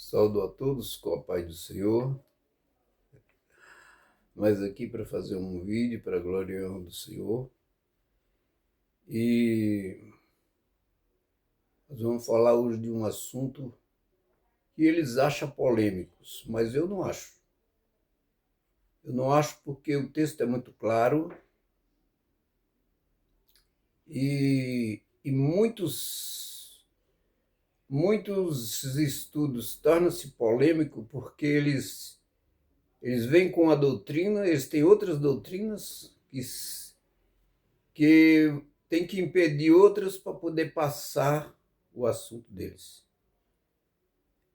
Saúdo a todos com a paz do Senhor, mas aqui para fazer um vídeo para a glória e honra do Senhor. E nós vamos falar hoje de um assunto que eles acham polêmicos, mas eu não acho. Eu não acho porque o texto é muito claro e muitos estudos tornam-se polêmicos porque eles vêm com a doutrina, eles têm outras doutrinas que tem que impedir outras para poder passar o assunto deles.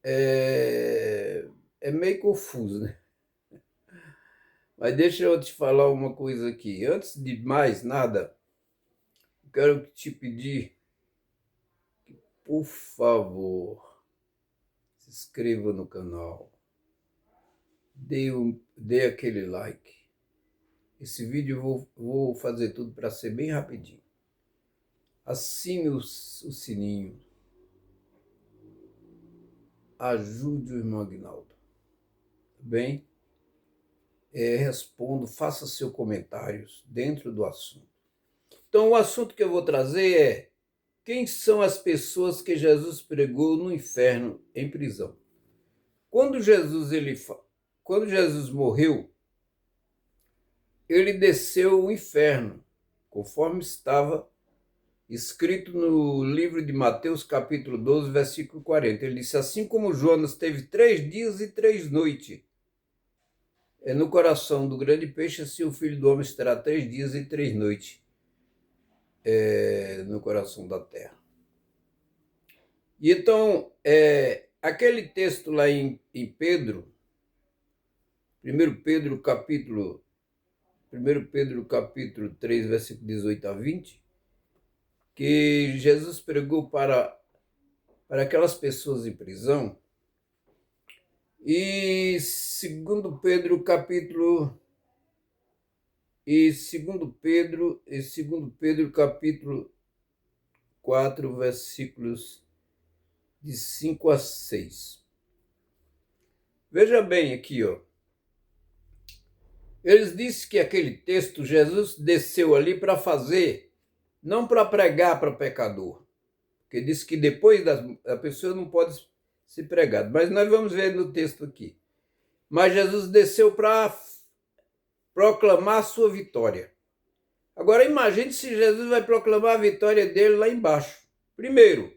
É meio confuso, né? Mas deixa eu te falar uma coisa aqui. Antes de mais nada, eu quero te pedir que, por favor, se inscreva no canal. Dê aquele like. Esse vídeo eu vou fazer tudo para ser bem rapidinho. Assine o sininho. Ajude o irmão Aguinaldo. Tá bem? Respondo, faça seus comentários dentro do assunto. Então, o assunto que eu vou trazer é: quem são as pessoas que Jesus pregou no inferno em prisão? Quando Jesus morreu, ele desceu ao inferno, conforme estava escrito no livro de Mateus, capítulo 12, versículo 40. Ele disse: assim como Jonas teve 3 dias e 3 noites no coração do grande peixe, assim o Filho do Homem estará 3 dias e 3 noites no coração da terra. E então, aquele texto lá em Pedro, 1 Pedro capítulo 3, versículo 18 a 20, que Jesus pregou para aquelas pessoas em prisão, e segundo Pedro capítulo 4, versículos de 5 a 6. Veja bem aqui, ó. Eles disseram que aquele texto, Jesus desceu ali para fazer, não para pregar para pecador, porque disse que depois a pessoa não pode ser pregada. Mas nós vamos ver no texto aqui. Mas Jesus desceu para proclamar a sua vitória. Agora imagine se Jesus vai proclamar a vitória dele lá embaixo. Primeiro,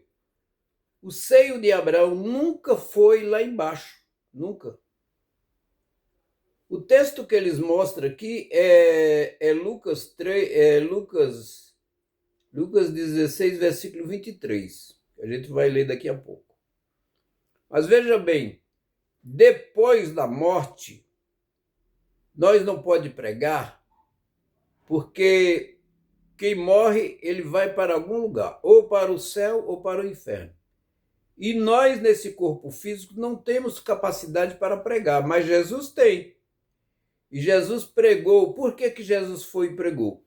o seio de Abraão nunca foi lá embaixo. Nunca. O texto que eles mostram aqui é Lucas 16, versículo 23, que a gente vai ler daqui a pouco. Mas veja bem, depois da morte, nós não pode pregar, porque quem morre, ele vai para algum lugar, ou para o céu ou para o inferno. E nós, nesse corpo físico, não temos capacidade para pregar, mas Jesus tem. E Jesus pregou. Por que Jesus foi e pregou?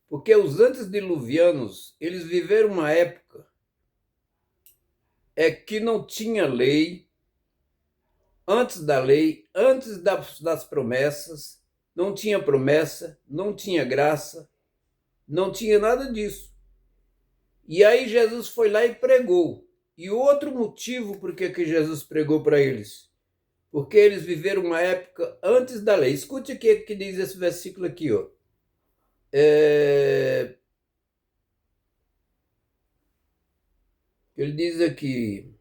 Porque os antediluvianos, eles viveram uma época que não tinha lei, antes da lei, antes das promessas, não tinha promessa, não tinha graça, não tinha nada disso. E aí Jesus foi lá e pregou. E outro motivo por que Jesus pregou para eles: porque eles viveram uma época antes da lei. Escute o que diz esse versículo aqui, ó. Ele diz aqui,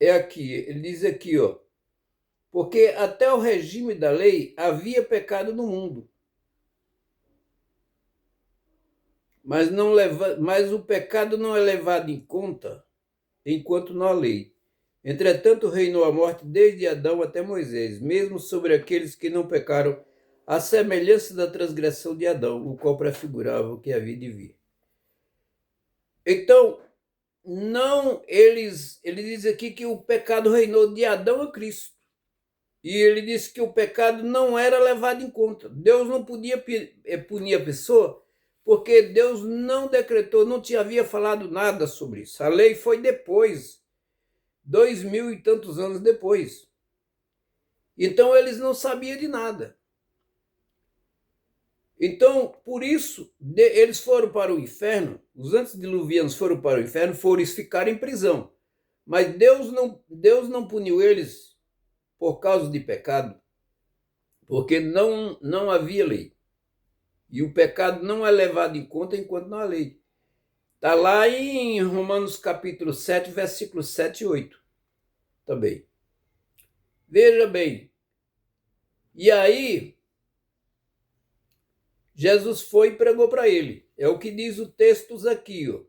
aqui, ele diz aqui, ó, porque até o regime da lei havia pecado no mundo, mas o pecado não é levado em conta enquanto não há lei. Entretanto, reinou a morte desde Adão até Moisés, mesmo sobre aqueles que não pecaram, à semelhança da transgressão de Adão, o qual prefigurava o que havia de vir. Então, não, ele diz aqui que o pecado reinou de Adão a Cristo. E ele disse que o pecado não era levado em conta. Deus não podia punir a pessoa, porque Deus não decretou, não tinha havia falado nada sobre isso. A lei foi depois, 2000 e tantos anos depois. Então eles não sabiam de nada. Então, por isso, eles foram para o inferno, os antediluvianos foram para o inferno, foram ficar em prisão. Mas Deus não puniu eles por causa de pecado, porque não havia lei. E o pecado não é levado em conta enquanto não há lei. Está lá em Romanos capítulo 7, versículos 7 e 8 também. Veja bem. E aí, Jesus foi e pregou para ele. É o que diz o texto aqui, ó.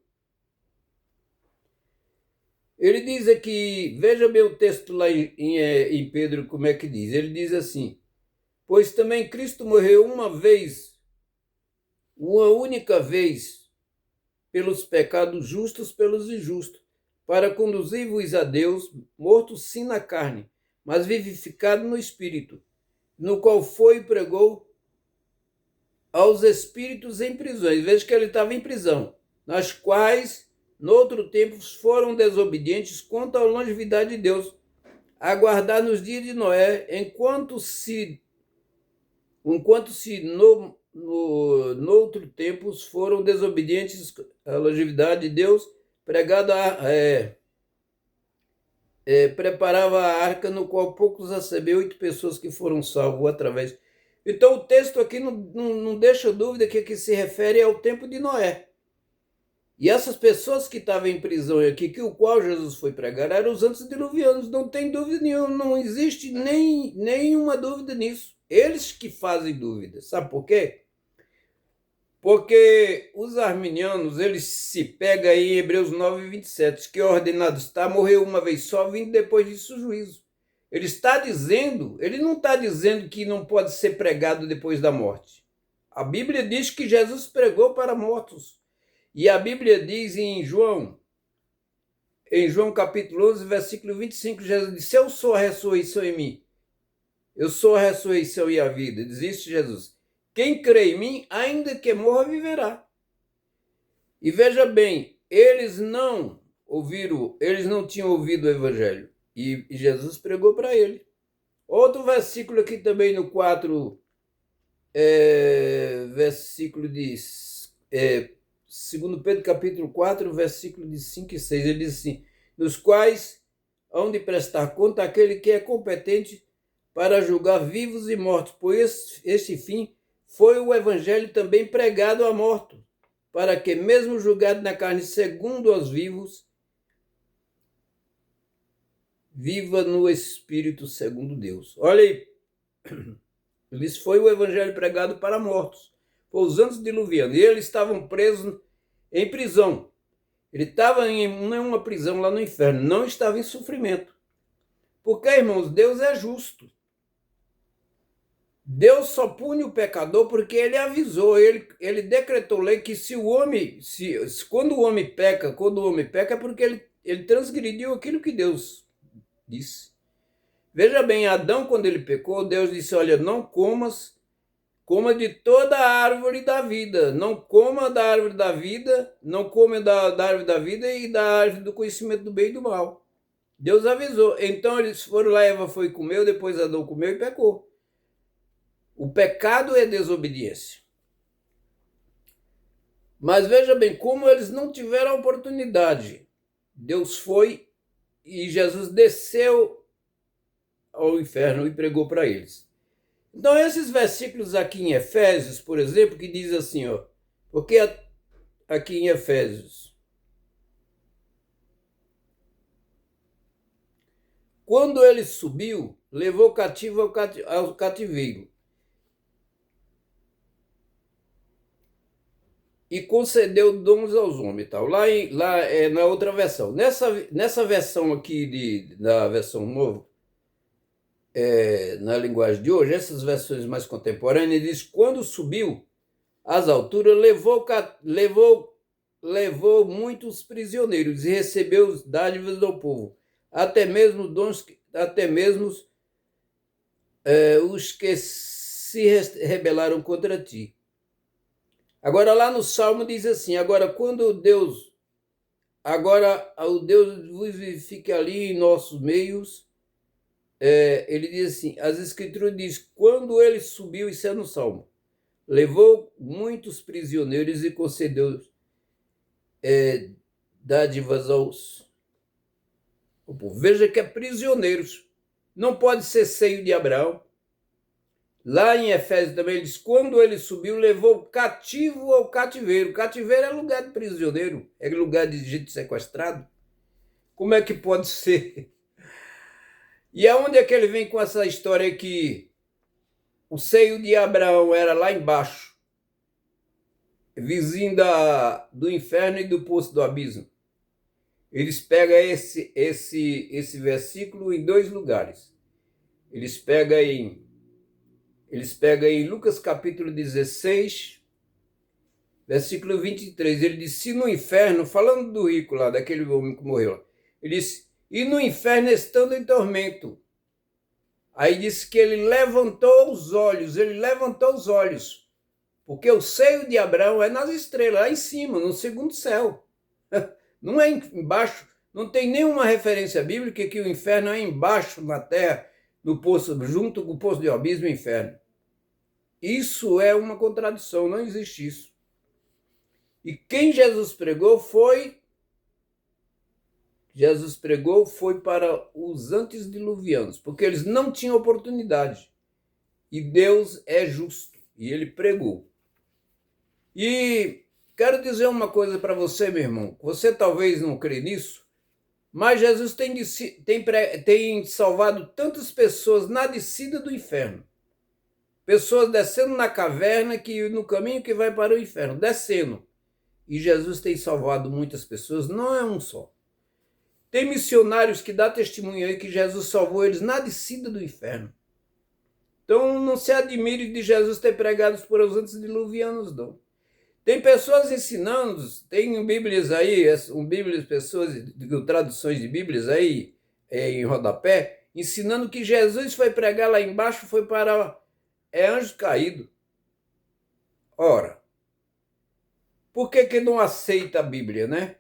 Ele diz aqui, veja bem o texto lá em Pedro, como é que diz. Ele diz assim: pois também Cristo morreu uma única vez, pelos pecados justos, pelos injustos, para conduzir-vos a Deus, morto sim na carne, mas vivificado no Espírito, no qual foi e pregou aos espíritos em prisões. Veja que ele estava em prisão, nas quais, no outro tempo, foram desobedientes quanto à longevidade de Deus, aguardar nos dias de Noé, enquanto se no outro tempo foram desobedientes à longevidade de Deus, preparava a arca, no qual poucos recebeu, 8 pessoas que foram salvos através. Então o texto aqui não deixa dúvida que se refere ao tempo de Noé. E essas pessoas que estavam em prisão aqui, que o qual Jesus foi pregar, eram os antediluvianos, não tem dúvida nenhuma, não existe nenhuma dúvida nisso. Eles que fazem dúvida, sabe por quê? Porque os arminianos, eles se pegam aí em Hebreus 9, 27, que ordenado está, morreu uma vez só, vindo depois disso o juízo. Ele não está dizendo que não pode ser pregado depois da morte. A Bíblia diz que Jesus pregou para mortos. E a Bíblia diz em João capítulo 11, versículo 25, Jesus disse: eu sou a ressurreição em mim. Eu sou a ressurreição e a vida. Diz isso Jesus. Quem crê em mim, ainda que morra, viverá. E veja bem, eles não tinham ouvido o evangelho. E Jesus pregou para ele. Outro versículo aqui também no 4, versículo de 2 Pedro capítulo 4, versículo de 5 e 6. Ele diz assim: nos quais hão de prestar conta aquele que é competente para julgar vivos e mortos, pois esse fim foi o evangelho também pregado a mortos, para que, mesmo julgado na carne segundo os vivos, viva no Espírito segundo Deus. Olha aí, isso foi o evangelho pregado para mortos, foi os antediluvianos, e eles estavam presos em prisão. Ele estava em uma prisão lá no inferno, não estava em sofrimento. Porque, irmãos, Deus é justo. Deus só pune o pecador porque ele avisou, ele decretou lei que quando o homem peca é porque ele transgrediu aquilo que Deus disse. Veja bem, Adão, quando ele pecou, Deus disse: olha, não coma de toda a árvore da vida, não coma da árvore da vida, não coma da árvore da vida e da árvore do conhecimento do bem e do mal. Deus avisou. Então eles foram lá, Eva foi e comeu, depois Adão comeu e pecou. O pecado é desobediência. Mas veja bem, como eles não tiveram a oportunidade, Deus foi e Jesus desceu ao inferno e pregou para eles. Então esses versículos aqui em Efésios, por exemplo, que diz assim, ó, porque aqui em Efésios, quando ele subiu, levou cativo ao cativeiro e concedeu dons aos homens. Tal. Lá é na outra versão. Nessa versão aqui, da versão nova, na linguagem de hoje, essas versões mais contemporâneas, diz: quando subiu às alturas, levou muitos prisioneiros e recebeu dádivas do povo, até mesmo os que se rebelaram contra ti. Agora lá no Salmo diz assim, agora o Deus vos fique ali em nossos meios, ele diz assim, as escrituras diz, quando ele subiu, isso é no Salmo, levou muitos prisioneiros e concedeu dádivas aos o povo. Veja que é prisioneiros, não pode ser seio de Abraão. Lá em Efésios também ele diz, quando ele subiu, levou cativo ao cativeiro. Cativeiro é lugar de prisioneiro, é lugar de gente sequestrado. Como é que pode ser? E aonde é que ele vem com essa história que o seio de Abraão era lá embaixo, vizinho do inferno e do poço do abismo? Eles pegam esse versículo em dois lugares. Eles pegam em Lucas capítulo 16, versículo 23. Ele diz, se no inferno, falando do rico lá, daquele homem que morreu, ele disse, e no inferno estando em tormento. Aí disse que ele levantou os olhos, porque o seio de Abraão é nas estrelas, lá em cima, no segundo céu. Não é embaixo, não tem nenhuma referência bíblica que o inferno é embaixo na terra, no poço, junto com o poço de abismo e o inferno. Isso é uma contradição, não existe isso. E quem Jesus pregou foi para os antediluvianos, porque eles não tinham oportunidade. E Deus é justo, e ele pregou. E quero dizer uma coisa para você, meu irmão. Você talvez não crê nisso, mas Jesus tem salvado tantas pessoas na descida do inferno. Pessoas descendo na caverna, no caminho que vai para o inferno, descendo. E Jesus tem salvado muitas pessoas, não é um só. Tem missionários que dão testemunho aí que Jesus salvou eles na descida do inferno. Então não se admire de Jesus ter pregado por os antediluvianos, não. Tem pessoas ensinando, tem Bíblias aí, pessoas de traduções de Bíblias aí em rodapé, ensinando que Jesus foi pregar lá embaixo, foi para anjo caído. Ora, por que não aceita a Bíblia, né?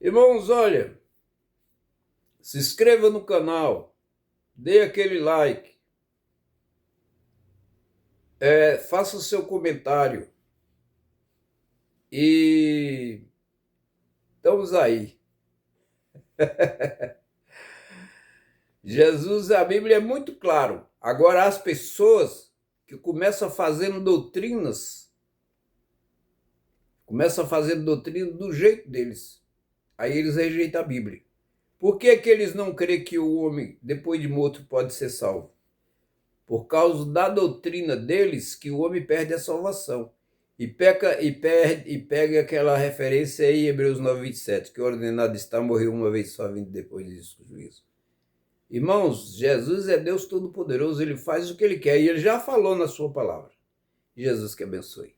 Irmãos, olha, se inscreva no canal, dê aquele like, faça o seu comentário e estamos aí. Jesus, a Bíblia é muito claro. Agora as pessoas que começam fazendo doutrinas, do jeito deles, aí eles rejeitam a Bíblia. Por que eles não creem que o homem, depois de morto, pode ser salvo? Por causa da doutrina deles, que o homem perde a salvação. E pega aquela referência aí, Hebreus 9:27, que o ordenado está, morreu uma vez só, vindo depois disso, o juízo. Irmãos, Jesus é Deus Todo-Poderoso, ele faz o que ele quer, e ele já falou na sua palavra. Jesus que abençoe.